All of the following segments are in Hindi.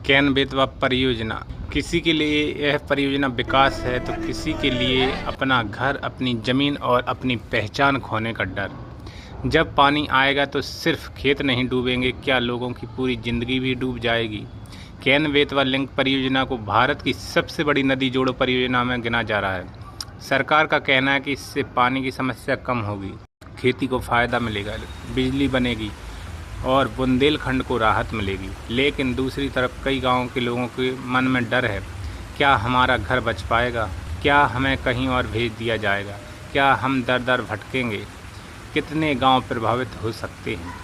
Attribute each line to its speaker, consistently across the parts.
Speaker 1: कैन बेतवा परियोजना। किसी के लिए यह परियोजना विकास है तो किसी के लिए अपना घर, अपनी ज़मीन और अपनी पहचान खोने का डर। जब पानी आएगा तो सिर्फ खेत नहीं डूबेंगे, क्या लोगों की पूरी ज़िंदगी भी डूब जाएगी। कैन बेतवा लिंक परियोजना को भारत की सबसे बड़ी नदी जोड़ो परियोजना में गिना जा रहा है। सरकार का कहना है कि इससे पानी की समस्या कम होगी, खेती को फ़ायदा मिलेगा, बिजली बनेगी और बुंदेलखंड को राहत मिलेगी। लेकिन दूसरी तरफ कई गांवों के लोगों के मन में डर है, क्या हमारा घर बच पाएगा, क्या हमें कहीं और भेज दिया जाएगा, क्या हम दर दर भटकेंगे। कितने गांव प्रभावित हो सकते हैं।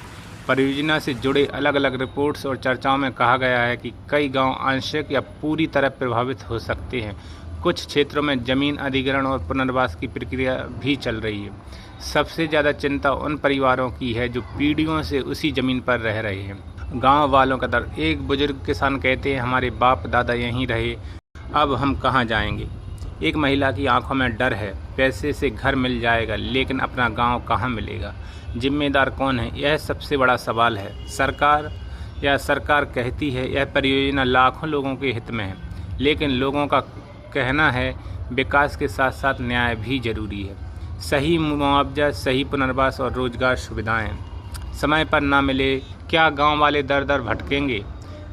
Speaker 1: परियोजना से जुड़े अलग अलग रिपोर्ट्स और चर्चाओं में कहा गया है कि कई गांव आंशिक या पूरी तरह प्रभावित हो सकते हैं। कुछ क्षेत्रों में ज़मीन अधिग्रहण और पुनर्वास की प्रक्रिया भी चल रही है। सबसे ज़्यादा चिंता उन परिवारों की है जो पीढ़ियों से उसी ज़मीन पर रह रहे हैं। गांव वालों का दर्द। एक बुजुर्ग किसान कहते हैं, हमारे बाप दादा यहीं रहे, अब हम कहां जाएंगे। एक महिला की आंखों में डर है, पैसे से घर मिल जाएगा लेकिन अपना गांव कहां मिलेगा। जिम्मेदार कौन है, यह सबसे बड़ा सवाल है। सरकार कहती है यह परियोजना लाखों लोगों के हित में है, लेकिन लोगों का कहना है विकास के साथ साथ न्याय भी जरूरी है। सही मुआवजा, सही पुनर्वास और रोजगार सुविधाएं समय पर ना मिले, क्या गांव वाले दर दर भटकेंगे।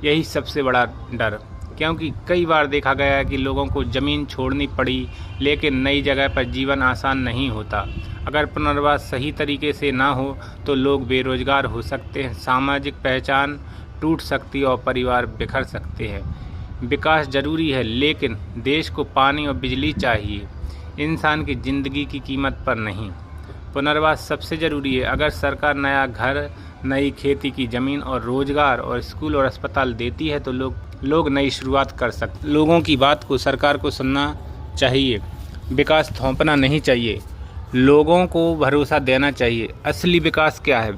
Speaker 1: यही सबसे बड़ा डर, क्योंकि कई बार देखा गया है कि लोगों को ज़मीन छोड़नी पड़ी लेकिन नई जगह पर जीवन आसान नहीं होता। अगर पुनर्वास सही तरीके से ना हो तो लोग बेरोजगार हो सकते हैं, सामाजिक पहचान टूट सकती है और परिवार बिखर सकते हैं। विकास जरूरी है लेकिन देश को पानी और बिजली चाहिए, इंसान की ज़िंदगी की कीमत पर नहीं। पुनर्वास सबसे ज़रूरी है। अगर सरकार नया घर, नई खेती की ज़मीन और रोज़गार और स्कूल और अस्पताल देती है तो लोग नई शुरुआत कर सकते। लोगों की बात को सरकार को सुनना चाहिए, विकास थोपना नहीं चाहिए, लोगों को भरोसा देना चाहिए। असली विकास क्या है?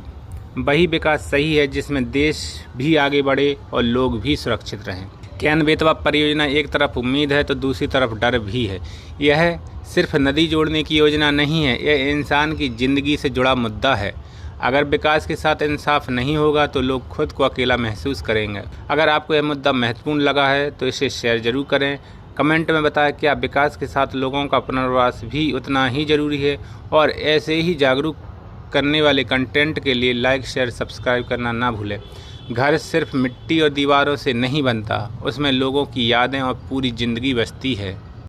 Speaker 1: वही विकास सही है जिसमें देश भी आगे बढ़े और लोग भी सुरक्षित रहें। कैन बेतवा परियोजना एक तरफ उम्मीद है तो दूसरी तरफ डर भी है। यह सिर्फ नदी जोड़ने की योजना नहीं है, यह इंसान की ज़िंदगी से जुड़ा मुद्दा है। अगर विकास के साथ इंसाफ नहीं होगा तो लोग खुद को अकेला महसूस करेंगे। अगर आपको यह मुद्दा महत्वपूर्ण लगा है तो इसे शेयर जरूर करें। कमेंट में बताएं क्या विकास के साथ लोगों का पुनर्वास भी उतना ही ज़रूरी है। और ऐसे ही जागरूक करने वाले कंटेंट के लिए लाइक, शेयर, सब्सक्राइब करना ना भूलें। घर सिर्फ मिट्टी और दीवारों से नहीं बनता, उसमें लोगों की यादें और पूरी ज़िंदगी बसती है।